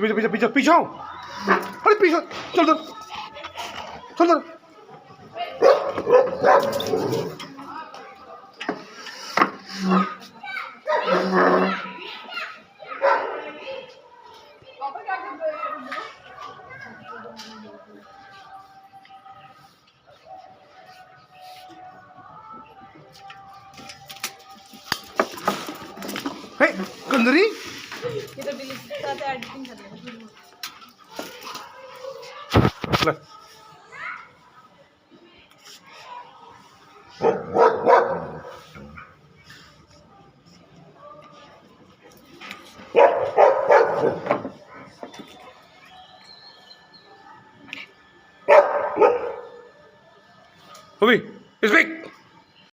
पीछे पीछे पीछे पीछे आओ। अरे पीछे चल चल चल चल। हे कंदरी ये तो डिलीट करते एडिटिंग कर लेंगे। ले Obi, speak.